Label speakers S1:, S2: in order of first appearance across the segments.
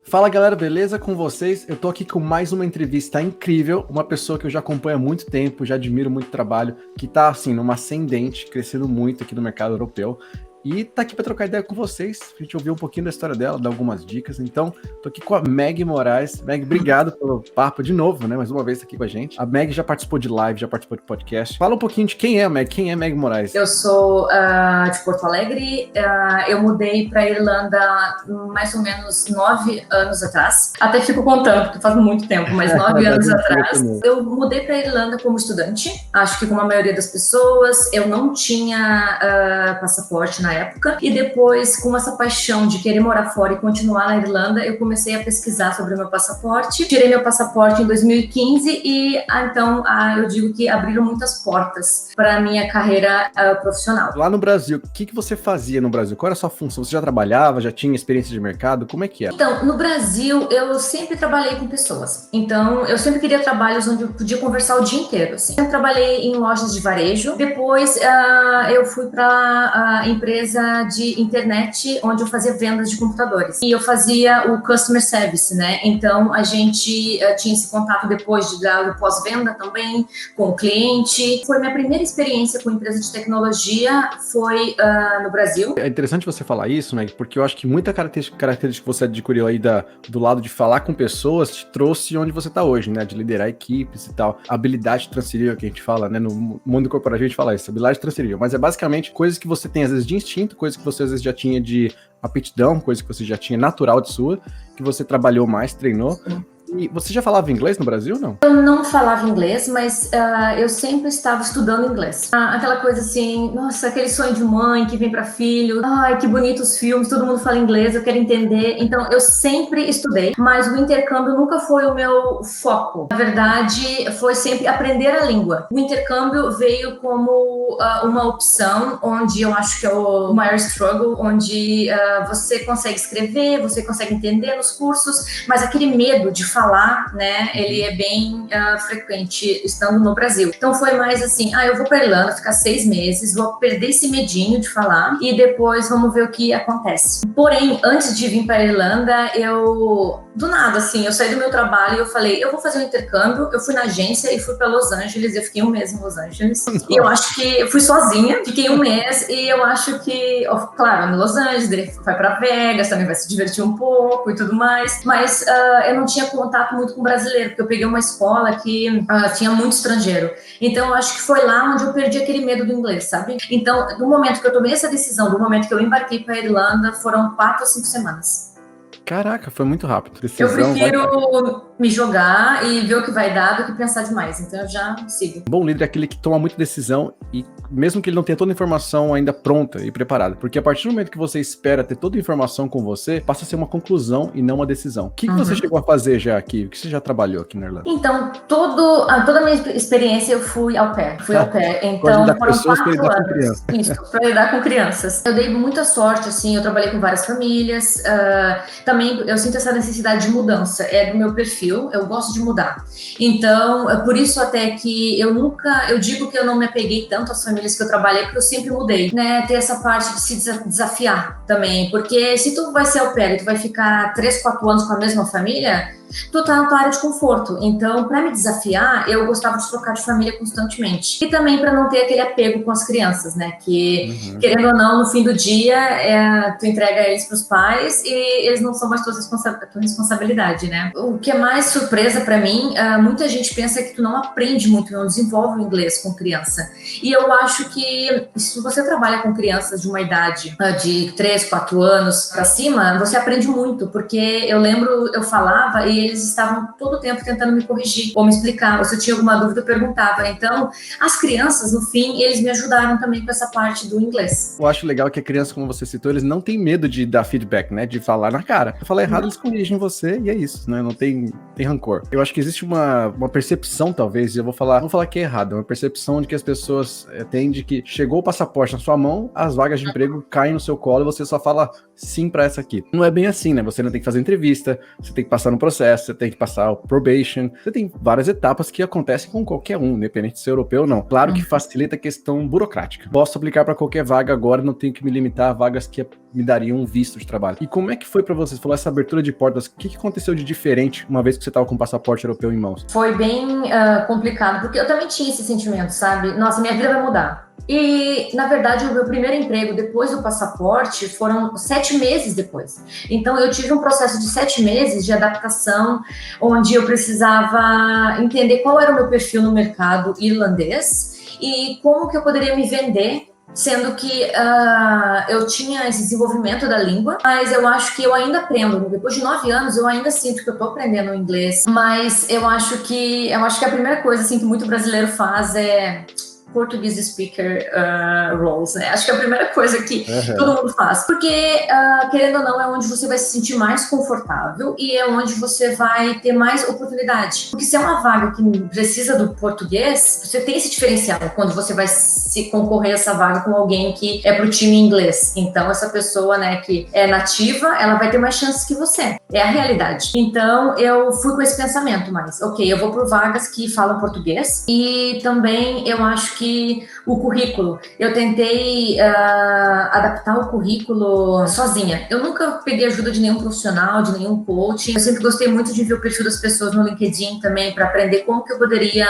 S1: Fala galera, beleza com vocês? Eu tô aqui com mais uma entrevista incrível, uma pessoa que eu já acompanho há muito tempo, já admiro muito o trabalho, que tá assim, numa ascendente, crescendo muito aqui no mercado europeu. E tá aqui para trocar ideia com vocês, a gente ouvir um pouquinho da história dela, dar algumas dicas. Então, tô aqui com a Meg Moraes. Meg, obrigado pelo papo de novo, né? Mais uma vez tá aqui com a gente. A Meg já participou de live, já participou de podcast. Fala um pouquinho de quem é a Meg, quem é Meg Moraes?
S2: Eu sou de Porto Alegre, eu mudei para Irlanda mais ou menos 9 anos atrás. Até fico contando, porque faz muito tempo, mas 9 anos atrás. Eu mudei para Irlanda como estudante, acho que como a maioria das pessoas. Eu não tinha passaporte na época, e depois, com essa paixão de querer morar fora e continuar na Irlanda, eu comecei a pesquisar sobre o meu passaporte. Tirei meu passaporte em 2015 e então eu digo que abriram muitas portas para a minha carreira profissional.
S1: Lá no Brasil, o que você fazia no Brasil? Qual era a sua função? Você já trabalhava, já tinha experiência de mercado? Como é que é?
S2: Então, no Brasil, eu sempre trabalhei com pessoas. Então, eu sempre queria trabalhos onde eu podia conversar o dia inteiro, assim. Eu trabalhei em lojas de varejo. Depois, eu fui para a empresa de internet, onde eu fazia vendas de computadores. E eu fazia o customer service, né? Então, a gente tinha esse contato depois do pós-venda também, com o cliente. Foi minha primeira experiência com empresa de tecnologia, foi no Brasil.
S1: É interessante você falar isso, né? Porque eu acho que muita característica que você adquiriu aí do lado de falar com pessoas te trouxe onde você tá hoje, né? De liderar equipes e tal. Habilidade transferível, que a gente fala, né? No mundo corporativo a gente fala isso, habilidade transferível. Mas é basicamente coisas que você tem às vezes de instinto, coisas que você às vezes já tinha de aptidão, coisas que você já tinha natural de sua, que você trabalhou mais, treinou. Sim. E você já falava inglês no Brasil, não?
S2: Eu não falava inglês, mas eu sempre estava estudando inglês. Aquela coisa assim, nossa, aquele sonho de mãe que vem para filho. Ai, que bonitos filmes, todo mundo fala inglês, eu quero entender. Então, eu sempre estudei, mas o intercâmbio nunca foi o meu foco. Na verdade, foi sempre aprender a língua. O intercâmbio veio como uma opção, onde eu acho que é o maior struggle, onde você consegue escrever, você consegue entender nos cursos, mas aquele medo de falar, né, ele é bem frequente estando no Brasil. Então foi mais assim, eu vou para Irlanda ficar 6 meses, vou perder esse medinho de falar e depois vamos ver o que acontece. Porém, antes de vir para Irlanda, do nada, assim, eu saí do meu trabalho e eu falei, eu vou fazer um intercâmbio. Eu fui na agência e fui para Los Angeles, eu fiquei 1 mês em Los Angeles. E eu acho que eu fui sozinha, fiquei 1 mês e eu acho que, claro, no Los Angeles, vai para Vegas, também vai se divertir um pouco e tudo mais, mas eu não tinha contato muito com brasileiro, porque eu peguei uma escola que tinha muito estrangeiro. Então, eu acho que foi lá onde eu perdi aquele medo do inglês, sabe? Então, no momento que eu tomei essa decisão, do momento que eu embarquei para a Irlanda, foram 4 ou 5 semanas.
S1: Caraca, foi muito rápido.
S2: Eu prefiro me jogar e ver o que vai dar do que pensar demais. Então eu já sigo.
S1: Bom líder é aquele que toma muita decisão e mesmo que ele não tenha toda a informação ainda pronta e preparada. Porque a partir do momento que você espera ter toda a informação com você, passa a ser uma conclusão e não uma decisão. O que você chegou a fazer já aqui? O que você já trabalhou aqui na Irlanda?
S2: Então, toda a minha experiência eu fui au pair. Então, foram 4 anos. Isso, para lidar com crianças. Eu dei muita sorte, assim, eu trabalhei com várias famílias. Também eu sinto essa necessidade de mudança. É do meu perfil, eu gosto de mudar. Então, por isso até que eu digo que eu não me apeguei tanto às famílias que eu trabalhei, porque eu sempre mudei, né? Ter essa parte de se desafiar também, porque se tu vai ser au pair e tu vai ficar 3, 4 anos com a mesma família, tu tá na tua área de conforto. Então, para me desafiar, eu gostava de trocar de família constantemente. E também para não ter aquele apego com as crianças, né? Que, querendo ou não, no fim do dia, tu entrega eles pros pais e eles não são mais tua responsabilidade, né? O que é mais surpresa para mim, muita gente pensa que tu não aprende muito, não desenvolve o inglês com criança. E eu acho que se você trabalha com crianças de uma idade de 3, 4 anos para cima, você aprende muito, porque eu lembro, eu falava e eles estavam todo o tempo tentando me corrigir ou me explicar, ou se eu tinha alguma dúvida eu perguntava. Então, as crianças, no fim, eles me ajudaram também com essa parte do inglês.
S1: Eu acho legal que a criança, como você citou, eles não têm medo de dar feedback, né, de falar na cara. Se falar errado, eles corrigem você e é isso, né, não tem rancor. Eu acho que existe uma percepção, talvez, e eu vou falar que é errado, uma percepção de que as pessoas têm de que chegou o passaporte na sua mão, as vagas de emprego caem no seu colo e você só fala sim para essa aqui. Não é bem assim, né? Você não tem que fazer entrevista, você tem que passar no processo, você tem que passar o probation, você tem várias etapas que acontecem com qualquer um, independente de ser europeu ou não. Claro que facilita a questão burocrática. Posso aplicar para qualquer vaga agora, não tenho que me limitar a vagas que me dariam um visto de trabalho. E como é que foi para você? Você falou essa abertura de portas, o que aconteceu de diferente uma vez que você estava com o passaporte europeu em mãos?
S2: Foi bem complicado, porque eu também tinha esse sentimento, sabe? Nossa, minha vida vai mudar. E, na verdade, o meu primeiro emprego depois do passaporte foram 7 meses depois. Então, eu tive um processo de 7 meses de adaptação, onde eu precisava entender qual era o meu perfil no mercado irlandês e como que eu poderia me vender, sendo que eu tinha esse desenvolvimento da língua, mas eu acho que eu ainda aprendo. Depois de 9 anos, eu ainda sinto que eu estou aprendendo inglês, mas eu acho que a primeira coisa assim, que muito brasileiro faz é Portuguese speaker roles, né? Acho que é a primeira coisa que todo mundo faz. Porque, querendo ou não, é onde você vai se sentir mais confortável e é onde você vai ter mais oportunidade. Porque se é uma vaga que precisa do português, você tem esse diferencial quando você vai se concorrer a essa vaga com alguém que é pro time inglês. Então, essa pessoa, né, que é nativa, ela vai ter mais chances que você. É a realidade. Então, eu fui com esse pensamento mais. Ok, eu vou por vagas que falam português e também eu acho que o currículo, eu tentei adaptar o currículo sozinha. Eu nunca peguei ajuda de nenhum profissional, de nenhum coach. Eu sempre gostei muito de ver o perfil das pessoas no LinkedIn também, para aprender como que eu poderia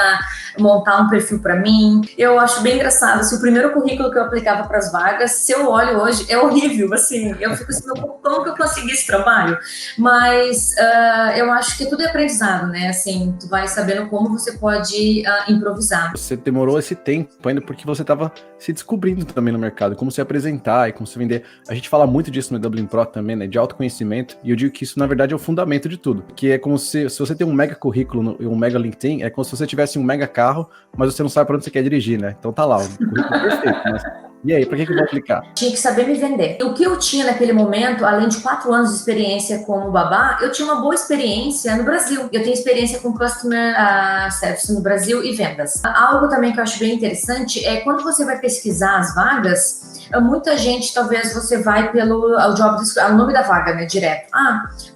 S2: montar um perfil para mim. Eu acho bem engraçado, assim, o primeiro currículo que eu aplicava para as vagas, se eu olho hoje, é horrível, assim, eu fico assim, como que eu consegui esse trabalho? Mas eu acho que tudo é aprendizado, né? Assim, tu vai sabendo como você pode improvisar.
S1: Você demorou esse tempo ainda porque você estava se descobrindo também no mercado, como se apresentar e como se vender. A gente fala muito disso no Dublin Pro também, né, de autoconhecimento, e eu digo que isso na verdade é o fundamento de tudo, que é como se você tem um mega currículo e um mega LinkedIn, é como se você tivesse um mega carro, mas você não sabe para onde você quer dirigir, né? Então tá lá, o currículo perfeito, mas e aí, para que eu vou aplicar?
S2: Tinha que saber me vender. O que eu tinha naquele momento, além de 4 anos de experiência como babá, eu tinha uma boa experiência no Brasil. Eu tenho experiência com Customer Service no Brasil e vendas. Algo também que eu acho bem interessante é quando você vai pesquisar as vagas, muita gente, talvez você vai pelo o nome da vaga, né, direto.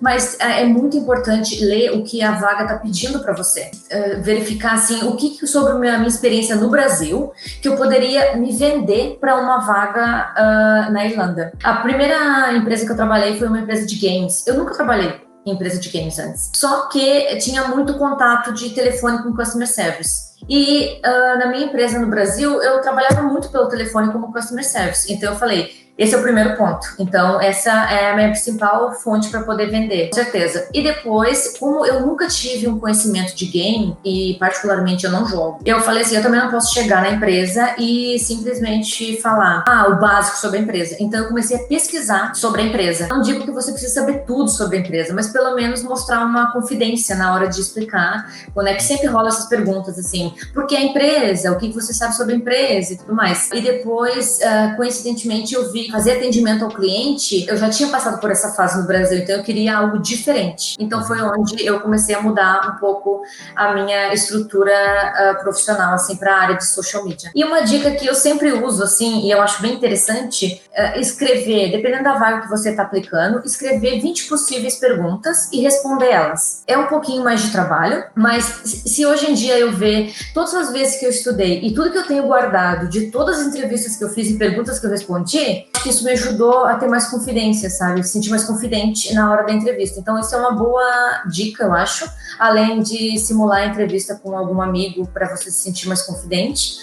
S2: Mas é muito importante ler o que a vaga está pedindo para você. Verificar, assim, o que sobre a minha experiência no Brasil que eu poderia me vender para uma vaga na Irlanda. A primeira empresa que eu trabalhei foi uma empresa de games. Eu nunca trabalhei em empresa de games antes. Só que tinha muito contato de telefone com customer service. E na minha empresa no Brasil, eu trabalhava muito pelo telefone como customer service. Então eu falei, esse é o primeiro ponto. Então, essa é a minha principal fonte para poder vender, com certeza. E depois, como eu nunca tive um conhecimento de game, e particularmente eu não jogo, eu falei assim, eu também não posso chegar na empresa e simplesmente falar, o básico sobre a empresa. Então, eu comecei a pesquisar sobre a empresa. Não digo que você precisa saber tudo sobre a empresa, mas pelo menos mostrar uma confidência na hora de explicar, quando é que sempre rola essas perguntas, assim, por que a empresa? O que você sabe sobre a empresa e tudo mais. E depois, coincidentemente, eu vi fazer atendimento ao cliente, eu já tinha passado por essa fase no Brasil, então eu queria algo diferente. Então foi onde eu comecei a mudar um pouco a minha estrutura profissional, assim, para a área de social media. E uma dica que eu sempre uso, assim, e eu acho bem interessante, escrever, dependendo da vaga que você está aplicando, escrever 20 possíveis perguntas e responder elas. É um pouquinho mais de trabalho, mas se hoje em dia eu ver todas as vezes que eu estudei e tudo que eu tenho guardado de todas as entrevistas que eu fiz e perguntas que eu respondi, acho que isso me ajudou a ter mais confidência, sabe? Se sentir mais confidente na hora da entrevista. Então, isso é uma boa dica, eu acho, além de simular a entrevista com algum amigo para você se sentir mais confidente.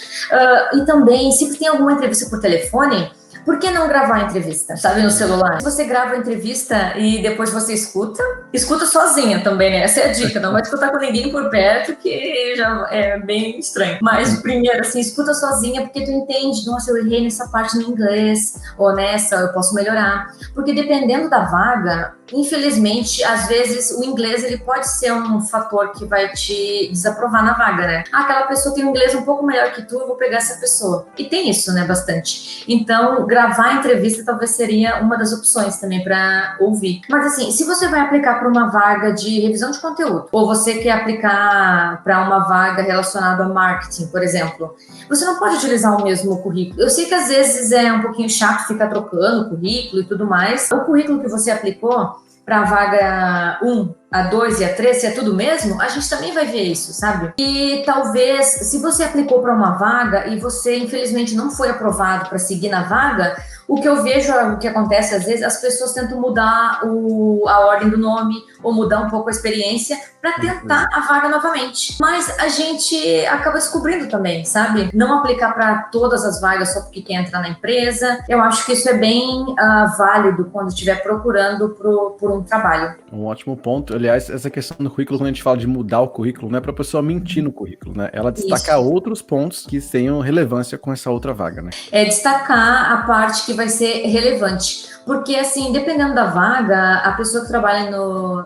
S2: E também, se tem alguma entrevista por telefone, por que não gravar a entrevista, sabe, no celular? Se você grava a entrevista e depois você escuta sozinha também, né? Essa é a dica, não vai escutar com ninguém por perto, que já é bem estranho. Mas, primeiro, assim, escuta sozinha, porque tu entende, nossa, eu errei nessa parte no inglês, ou nessa, eu posso melhorar. Porque dependendo da vaga, infelizmente, às vezes, o inglês, ele pode ser um fator que vai te desaprovar na vaga, né? Aquela pessoa tem um inglês um pouco melhor que tu, eu vou pegar essa pessoa. E tem isso, né, bastante. Então, gravar a entrevista talvez seria uma das opções também para ouvir. Mas assim, se você vai aplicar para uma vaga de revisão de conteúdo, ou você quer aplicar para uma vaga relacionada a marketing, por exemplo, você não pode utilizar o mesmo currículo. Eu sei que às vezes é um pouquinho chato ficar trocando currículo e tudo mais. O currículo que você aplicou para a vaga 1, a 2 e a 3, se é tudo mesmo, a gente também vai ver isso, sabe? E talvez, se você aplicou para uma vaga e você, infelizmente, não foi aprovado para seguir na vaga, o que eu vejo, o que acontece às vezes, as pessoas tentam mudar a ordem do nome ou mudar um pouco a experiência para tentar a vaga novamente. Mas a gente acaba descobrindo também, sabe? Não aplicar para todas as vagas só porque quer entrar na empresa. Eu acho que isso é bem válido quando estiver procurando por um trabalho.
S1: Um ótimo ponto. Aliás, essa questão do currículo, quando a gente fala de mudar o currículo, não é para a pessoa mentir no currículo, né? Ela destacar outros pontos que tenham relevância com essa outra vaga, né?
S2: É destacar a parte que vai ser relevante. Porque, assim, dependendo da vaga, a pessoa que trabalha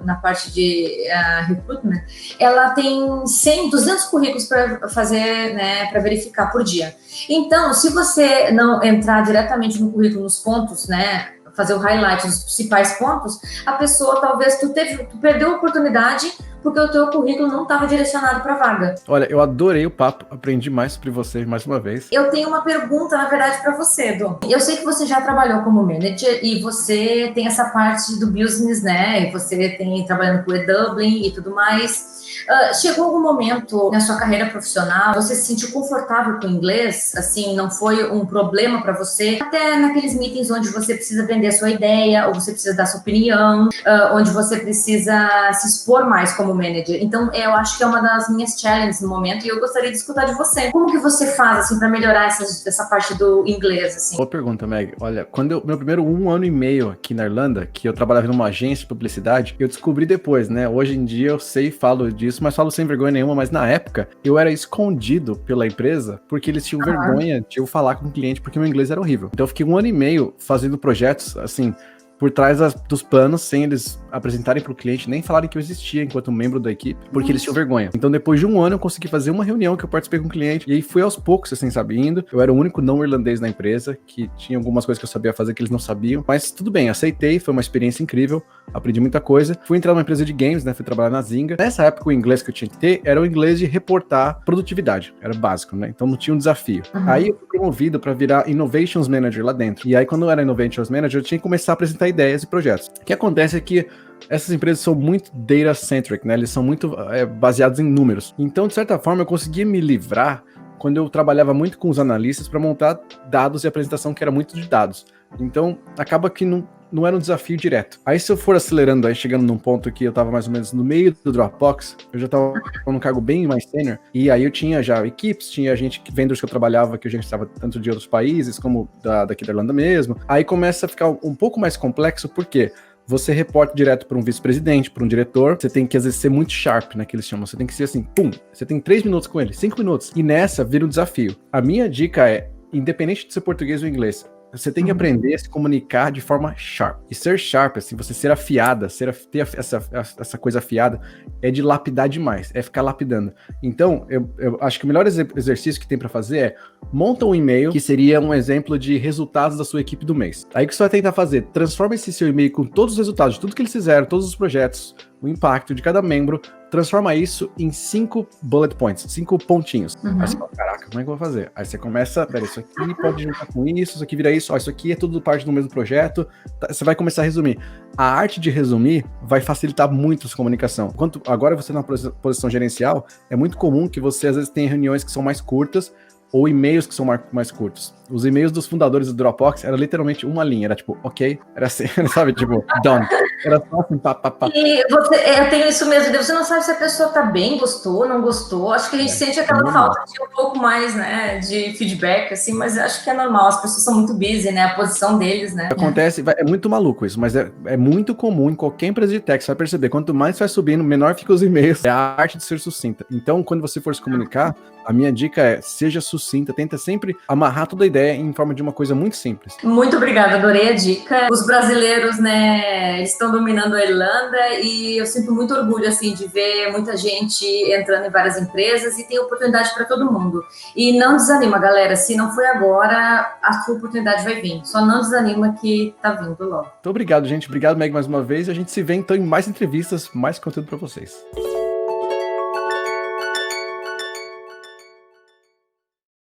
S2: na parte de recruitment, ela tem 100, 200 currículos para fazer, né, para verificar por dia. Então, se você não entrar diretamente no currículo, nos pontos, né, fazer o highlight dos principais pontos, a pessoa talvez tu perdeu a oportunidade porque o teu currículo não estava direcionado para a vaga.
S1: Olha, eu adorei o papo, aprendi mais sobre você mais uma vez.
S2: Eu tenho uma pergunta, na verdade, para você, Edu. Eu sei que você já trabalhou como manager e você tem essa parte do business, né? E você tem trabalhando com o E-Dublin e tudo mais. Chegou algum momento na sua carreira profissional, você se sentiu confortável com o inglês? Assim, não foi um problema para você? Até naqueles meetings onde você precisa vender a sua ideia, ou você precisa dar sua opinião, onde você precisa se expor mais como manager. Então, eu acho que é uma das minhas challenges no momento e eu gostaria de escutar de você. Como que você faz, assim, para melhorar essa parte do inglês, assim?
S1: Boa pergunta, Meg. Olha, meu primeiro 1 ano e meio aqui na Irlanda, que eu trabalhava numa agência de publicidade, eu descobri depois, né? Hoje em dia eu sei e falo disso, mas falo sem vergonha nenhuma, mas na época eu era escondido pela empresa porque eles tinham vergonha de eu falar com o cliente porque meu inglês era horrível. Então eu fiquei 1 ano e meio fazendo projetos, assim, por trás dos planos, sem eles apresentarem para o cliente, nem falarem que eu existia enquanto membro da equipe, porque eles tinham vergonha. Então, depois de 1 ano, eu consegui fazer uma reunião que eu participei com o cliente, e aí fui aos poucos, assim, sabe, indo. Eu era o único não irlandês na empresa, que tinha algumas coisas que eu sabia fazer que eles não sabiam, mas tudo bem, aceitei, foi uma experiência incrível, aprendi muita coisa. Fui entrar numa empresa de games, né, fui trabalhar na Zynga. Nessa época, o inglês que eu tinha que ter era o inglês de reportar produtividade, era básico, né, então não tinha um desafio. Aí eu fui promovido para virar Innovations Manager lá dentro, e aí quando eu era Innovations Manager, eu tinha que começar a apresentar ideias e projetos. O que acontece é que essas empresas são muito data-centric, né? Eles são muito baseados em números. Então, de certa forma, eu conseguia me livrar quando eu trabalhava muito com os analistas para montar dados e apresentação que era muito de dados. Então, acaba que não era um desafio direto. Aí, se eu for acelerando, aí chegando num ponto que eu tava mais ou menos no meio do Dropbox, eu já tava num cargo bem mais sênior, e aí eu tinha já equipes, tinha vendors que eu trabalhava, que eu já estava tanto de outros países, como daqui da Irlanda mesmo. Aí começa a ficar um pouco mais complexo, porque você reporta direto para um vice-presidente, para um diretor, você tem que, às vezes, ser muito sharp, né, que eles chamam. Você tem que ser assim, pum, você tem 3 minutos com ele, 5 minutos. E nessa, vira um desafio. A minha dica é, independente de ser português ou inglês, você tem que aprender a se comunicar de forma sharp. E ser sharp, assim, você ser afiada, ter essa coisa afiada, é de lapidar demais, é ficar lapidando. Então, eu acho que o melhor exercício que tem para fazer é monta um e-mail que seria um exemplo de resultados da sua equipe do mês. Aí o que você vai tentar fazer? Transforma esse seu e-mail com todos os resultados de tudo que eles fizeram, todos os projetos, o impacto de cada membro, transforma isso em 5 bullet points, 5 pontinhos. Aí você fala, caraca, como é que eu vou fazer? Aí você começa, pera, isso aqui pode juntar com isso aqui vira isso, ó, isso aqui é tudo parte do mesmo projeto. Você vai começar a resumir. A arte de resumir vai facilitar muito a sua comunicação. Agora você na posição gerencial, é muito comum que você às vezes tenha reuniões que são mais curtas, ou e-mails que são mais curtos. Os e-mails dos fundadores do Dropbox era literalmente uma linha, era tipo, ok, era assim, sabe, tipo, done. Era só assim, pá.
S2: E eu tenho isso mesmo, você não sabe se a pessoa tá bem, gostou, não gostou. Acho que a gente sente aquela falta de um pouco mais, né, de feedback, assim, mas acho que é normal, as pessoas são muito busy, né, a posição deles, né.
S1: Acontece, é muito maluco isso, mas é muito comum em qualquer empresa de tech, você vai perceber, quanto mais vai subindo, menor fica os e-mails, é a arte de ser sucinta. Então, quando você for se comunicar, a minha dica é, seja sucinto sucinta, tenta sempre amarrar toda a ideia em forma de uma coisa muito simples.
S2: Muito obrigada, adorei a dica. Os brasileiros, né, estão dominando a Irlanda e eu sinto muito orgulho, assim, de ver muita gente entrando em várias empresas e tem oportunidade para todo mundo. E não desanima, galera, se não foi agora, a sua oportunidade vai vir. Só não desanima que tá vindo logo.
S1: Muito obrigado, gente. Obrigado, Meg, mais uma vez. E a gente se vê, então, em mais entrevistas, mais conteúdo para vocês.